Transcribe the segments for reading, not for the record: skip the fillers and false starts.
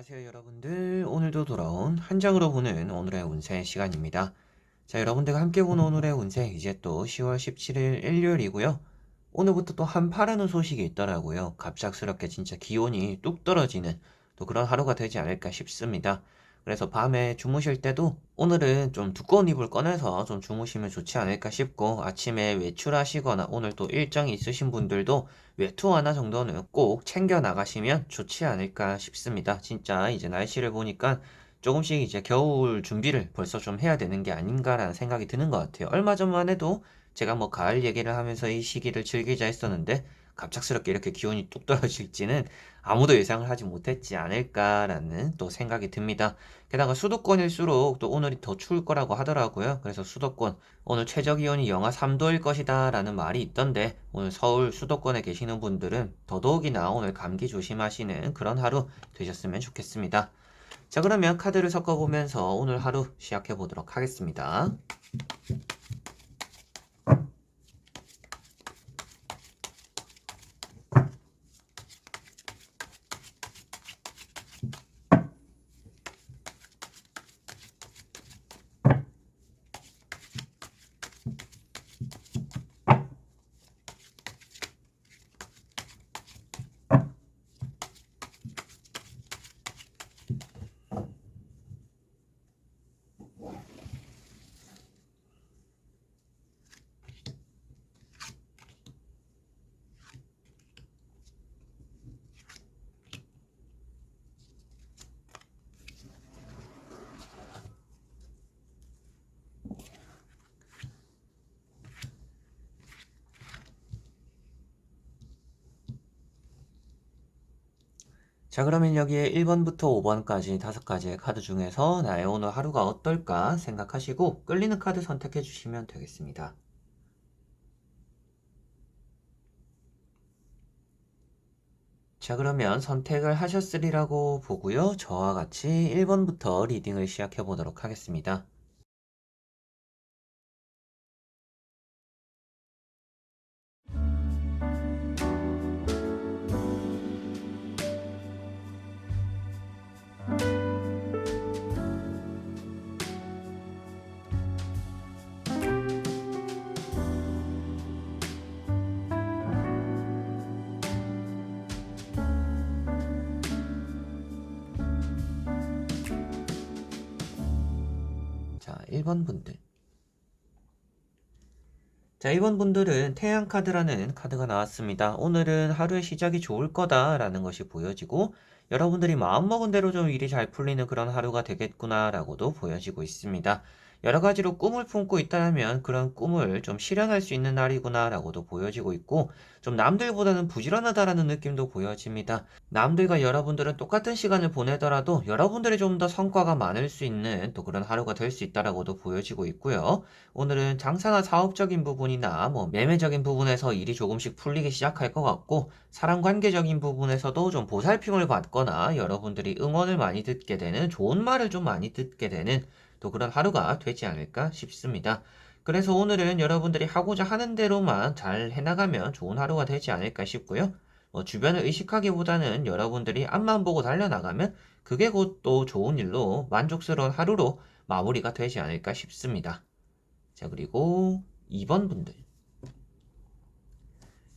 안녕하세요 여러분들. 오늘도 돌아온 한 장으로 보는 오늘의 운세 시간입니다. 자, 여러분들과 함께 보는 오늘의 운세, 이제 또 10월 17일 일요일이고요. 오늘부터 또 한파라는 소식이 있더라고요. 갑작스럽게 진짜 기온이 뚝 떨어지는 또 그런 하루가 되지 않을까 싶습니다. 그래서 밤에 주무실 때도 오늘은 좀 두꺼운 이불 꺼내서 좀 주무시면 좋지 않을까 싶고, 아침에 외출하시거나 오늘 또 일정이 있으신 분들도 외투 하나 정도는 꼭 챙겨 나가시면 좋지 않을까 싶습니다. 진짜 이제 날씨를 보니까 조금씩 이제 겨울 준비를 벌써 좀 해야 되는 게 아닌가라는 생각이 드는 것 같아요. 얼마 전만 해도 제가 뭐 가을 얘기를 하면서 이 시기를 즐기자 했었는데, 갑작스럽게 이렇게 기온이 뚝 떨어질지는 아무도 예상을 하지 못했지 않을까라는 또 생각이 듭니다. 게다가 수도권일수록 또 오늘이 더 추울 거라고 하더라고요. 그래서 수도권 오늘 최저 기온이 영하 3도일 것이다 라는 말이 있던데, 오늘 서울 수도권에 계시는 분들은 더더욱이나 오늘 감기 조심하시는 그런 하루 되셨으면 좋겠습니다. 자, 그러면 카드를 섞어보면서 오늘 하루 시작해 보도록 하겠습니다. 자, 그러면 여기에 1번부터 5번까지 5가지의 카드 중에서 나의 오늘 하루가 어떨까 생각하시고 끌리는 카드 선택해 주시면 되겠습니다. 자, 그러면 선택을 하셨으리라고 보고요. 저와 같이 1번부터 리딩을 시작해 보도록 하겠습니다. 자, 1번 분들. 자, 2번 분들은 태양 카드라는 카드가 나왔습니다. 오늘은 하루의 시작이 좋을 거다라는 것이 보여지고, 여러분들이 마음먹은 대로 좀 일이 잘 풀리는 그런 하루가 되겠구나라고도 보여지고 있습니다. 여러 가지로 꿈을 품고 있다면 그런 꿈을 좀 실현할 수 있는 날이구나라고도 보여지고 있고, 좀 남들보다는 부지런하다라는 느낌도 보여집니다. 남들과 여러분들은 똑같은 시간을 보내더라도 여러분들이 좀 더 성과가 많을 수 있는 또 그런 하루가 될 수 있다라고도 보여지고 있고요. 오늘은 장사나 사업적인 부분이나 뭐 매매적인 부분에서 일이 조금씩 풀리기 시작할 것 같고, 사람 관계적인 부분에서도 좀 보살핌을 받거나 여러분들이 응원을 많이 듣게 되는, 좋은 말을 좀 많이 듣게 되는 또 그런 하루가 되지 않을까 싶습니다. 그래서 오늘은 여러분들이 하고자 하는 대로만 잘 해나가면 좋은 하루가 되지 않을까 싶고요. 주변을 의식하기보다는 여러분들이 앞만 보고 달려나가면 그게 곧 또 좋은 일로 만족스러운 하루로 마무리가 되지 않을까 싶습니다. 자, 그리고 2번 분들.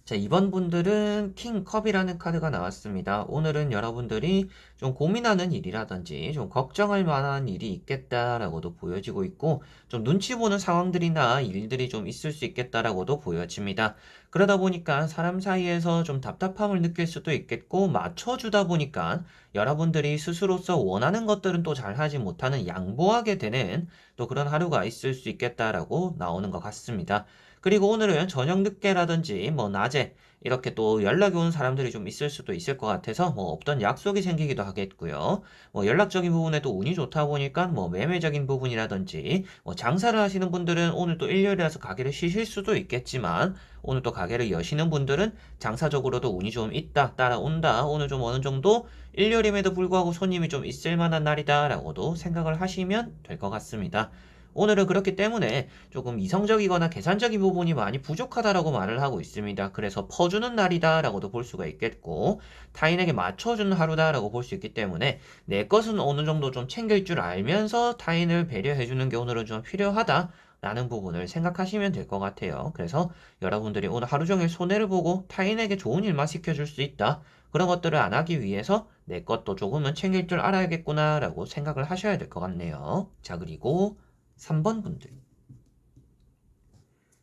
자, 2번 분들은 킹컵이라는 카드가 나왔습니다. 오늘은 여러분들이 좀 고민하는 일이라든지 좀 걱정할 만한 일이 있겠다라고도 보여지고 있고, 좀 눈치 보는 상황들이나 일들이 좀 있을 수 있겠다라고도 보여집니다. 그러다 보니까 사람 사이에서 좀 답답함을 느낄 수도 있겠고, 맞춰주다 보니까 여러분들이 스스로서 원하는 것들은 또 잘하지 못하는, 양보하게 되는 또 그런 하루가 있을 수 있겠다라고 나오는 것 같습니다. 그리고 오늘은 저녁 늦게라든지 뭐 낮에 이렇게 또 연락이 온 사람들이 좀 있을 수도 있을 것 같아서 뭐 없던 약속이 생기기도 하겠고요. 뭐 연락적인 부분에도 운이 좋다 보니까 뭐 매매적인 부분이라든지 뭐 장사를 하시는 분들은 오늘 또 일요일이라서 가게를 쉬실 수도 있겠지만, 오늘 또 가게를 여시는 분들은 장사적으로도 운이 좀 있다, 따라온다, 오늘 좀 어느 정도 일요일임에도 불구하고 손님이 좀 있을 만한 날이다라고도 생각을 하시면 될 것 같습니다. 오늘은 그렇기 때문에 조금 이성적이거나 계산적인 부분이 많이 부족하다라고 말을 하고 있습니다. 그래서 퍼주는 날이다라고도 볼 수가 있겠고 타인에게 맞춰주는 하루다라고 볼 수 있기 때문에 내 것은 어느 정도 좀 챙길 줄 알면서 타인을 배려해주는 게 오늘은 좀 필요하다. 라는 부분을 생각하시면 될 것 같아요. 그래서 여러분들이 오늘 하루 종일 손해를 보고 타인에게 좋은 일만 시켜줄 수 있다. 그런 것들을 안 하기 위해서 내 것도 조금은 챙길 줄 알아야겠구나 라고 생각을 하셔야 될 것 같네요. 자, 그리고 3번 분들.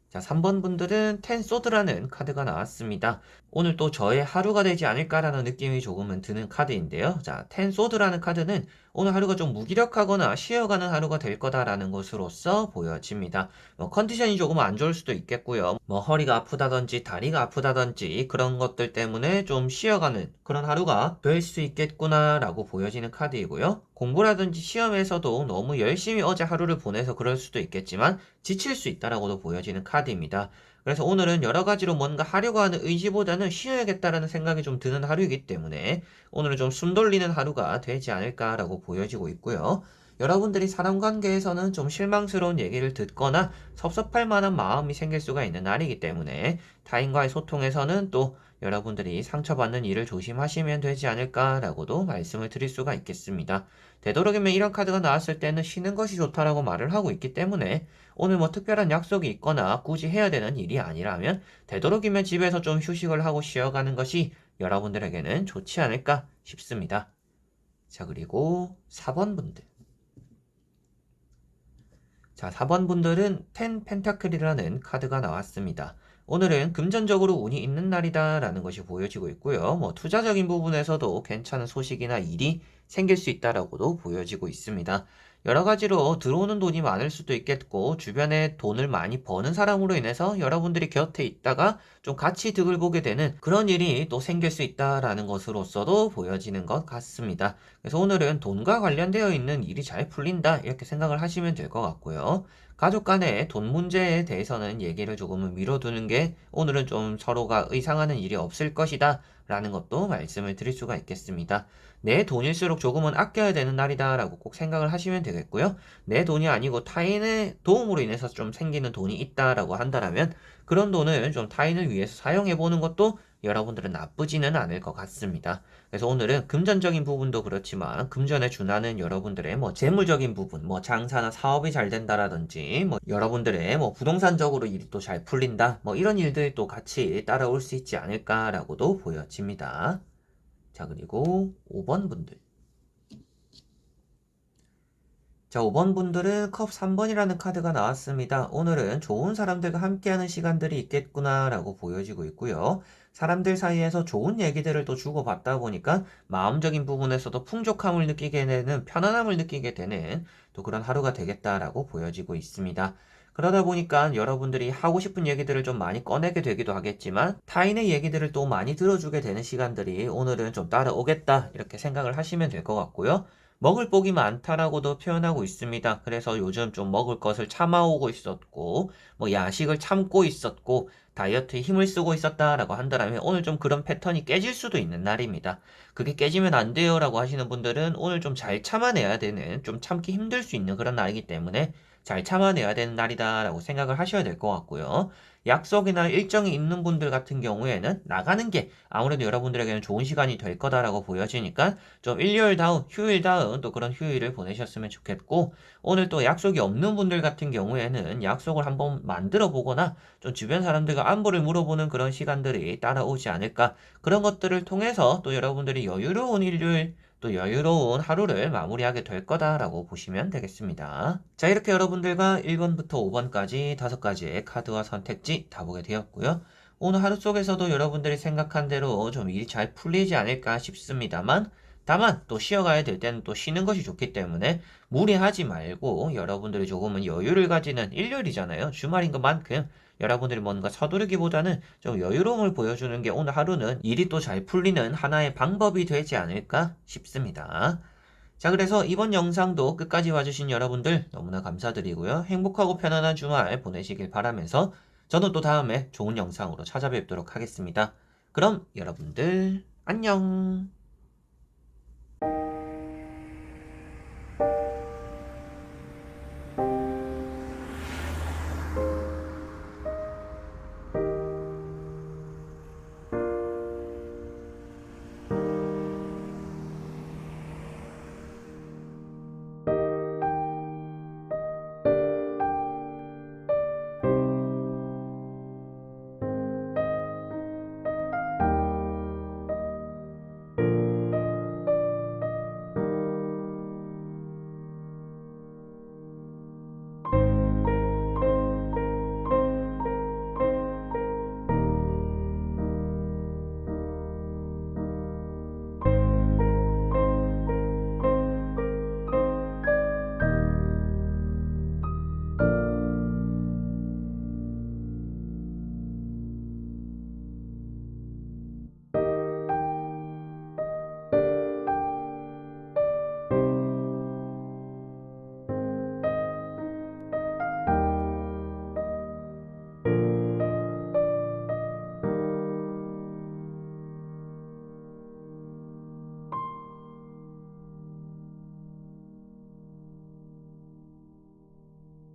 자, 3번 분들은 텐소드라는 카드가 나왔습니다. 오늘 또 저의 하루가 되지 않을까라는 느낌이 조금은 드는 카드인데요. 자, 텐소드라는 카드는 오늘 하루가 좀 무기력하거나 쉬어가는 하루가 될 거다라는 것으로서 보여집니다. 컨디션이 조금 안 좋을 수도 있겠고요. 허리가 아프다든지 다리가 아프다든지 그런 것들 때문에 좀 쉬어가는 그런 하루가 될 수 있겠구나라고 보여지는 카드이고요. 공부라든지 시험에서도 너무 열심히 어제 하루를 보내서 그럴 수도 있겠지만 지칠 수 있다라고도 보여지는 카드입니다. 그래서 오늘은 여러 가지로 뭔가 하려고 하는 의지보다는 쉬어야겠다라는 생각이 좀 드는 하루이기 때문에 오늘은 좀 숨 돌리는 하루가 되지 않을까라고 보여지고 있고요. 여러분들이 사람 관계에서는 좀 실망스러운 얘기를 듣거나 섭섭할 만한 마음이 생길 수가 있는 날이기 때문에 타인과의 소통에서는 또 여러분들이 상처받는 일을 조심하시면 되지 않을까라고도 말씀을 드릴 수가 있겠습니다. 되도록이면 이런 카드가 나왔을 때는 쉬는 것이 좋다라고 말을 하고 있기 때문에 오늘 특별한 약속이 있거나 굳이 해야 되는 일이 아니라면 되도록이면 집에서 좀 휴식을 하고 쉬어가는 것이 여러분들에게는 좋지 않을까 싶습니다. 자, 그리고 4번 분들. 자, 4번 분들은 텐 펜타클이라는 카드가 나왔습니다. 오늘은 금전적으로 운이 있는 날이다라는 것이 보여지고 있고요. 투자적인 부분에서도 괜찮은 소식이나 일이 생길 수 있다라고도 보여지고 있습니다. 여러 가지로 들어오는 돈이 많을 수도 있겠고, 주변에 돈을 많이 버는 사람으로 인해서 여러분들이 곁에 있다가 좀 같이 득을 보게 되는 그런 일이 또 생길 수 있다라는 것으로서도 보여지는 것 같습니다. 그래서 오늘은 돈과 관련되어 있는 일이 잘 풀린다 이렇게 생각을 하시면 될 것 같고요. 가족 간의 돈 문제에 대해서는 얘기를 조금은 미뤄두는 게 오늘은 좀 서로가 의상하는 일이 없을 것이다 라는 것도 말씀을 드릴 수가 있겠습니다. 내 돈일수록 조금은 아껴야 되는 날이다 라고 꼭 생각을 하시면 되겠고요. 내 돈이 아니고 타인의 도움으로 인해서 좀 생기는 돈이 있다라고 한다면 그런 돈을 좀 타인을 위해서 사용해 보는 것도 여러분들은 나쁘지는 않을 것 같습니다. 그래서 오늘은 금전적인 부분도 그렇지만 금전에 준하는 여러분들의 재물적인 부분, 장사나 사업이 잘 된다라든지 여러분들의 부동산적으로 일이 또 잘 풀린다, 이런 일들이 또 같이 따라올 수 있지 않을까라고도 보여집니다. 자, 그리고 5번 분들. 자, 5번 분들은 컵 3번이라는 카드가 나왔습니다. 오늘은 좋은 사람들과 함께하는 시간들이 있겠구나라고 보여지고 있고요. 사람들 사이에서 좋은 얘기들을 또 주고받다 보니까 마음적인 부분에서도 풍족함을 느끼게 되는, 편안함을 느끼게 되는 또 그런 하루가 되겠다라고 보여지고 있습니다. 그러다 보니까 여러분들이 하고 싶은 얘기들을 좀 많이 꺼내게 되기도 하겠지만 타인의 얘기들을 또 많이 들어주게 되는 시간들이 오늘은 좀 따라오겠다 이렇게 생각을 하시면 될 것 같고요. 먹을 복이 많다라고도 표현하고 있습니다. 그래서 요즘 좀 먹을 것을 참아오고 있었고, 야식을 참고 있었고, 다이어트에 힘을 쓰고 있었다라고 한다면 오늘 좀 그런 패턴이 깨질 수도 있는 날입니다. 그게 깨지면 안 돼요라고 하시는 분들은 오늘 좀 잘 참아내야 되는, 좀 참기 힘들 수 있는 그런 날이기 때문에 잘 참아내야 되는 날이다라고 생각을 하셔야 될 것 같고요. 약속이나 일정이 있는 분들 같은 경우에는 나가는 게 아무래도 여러분들에게는 좋은 시간이 될 거다라고 보여지니까 좀 일요일다운, 휴일다운 또 그런 휴일을 보내셨으면 좋겠고 오늘 또 약속이 없는 분들 같은 경우에는 약속을 한번 만들어 보거나 좀 주변 사람들과 안부를 물어보는 그런 시간들이 따라오지 않을까 그런 것들을 통해서 또 여러분들이 여유로운 일요일 또 여유로운 하루를 마무리하게 될 거다라고 보시면 되겠습니다. 자, 이렇게 여러분들과 1번부터 5번까지 5가지의 카드와 선택지 다 보게 되었고요. 오늘 하루 속에서도 여러분들이 생각한 대로 좀 일이 잘 풀리지 않을까 싶습니다만 다만 또 쉬어가야 될 때는 또 쉬는 것이 좋기 때문에 무리하지 말고 여러분들이 조금은 여유를 가지는 일요일이잖아요. 주말인 것만큼 여러분들이 뭔가 서두르기보다는 좀 여유로움을 보여주는 게 오늘 하루는 일이 또 잘 풀리는 하나의 방법이 되지 않을까 싶습니다. 자, 그래서 이번 영상도 끝까지 봐주신 여러분들 너무나 감사드리고요. 행복하고 편안한 주말 보내시길 바라면서 저는 또 다음에 좋은 영상으로 찾아뵙도록 하겠습니다. 그럼 여러분들 안녕.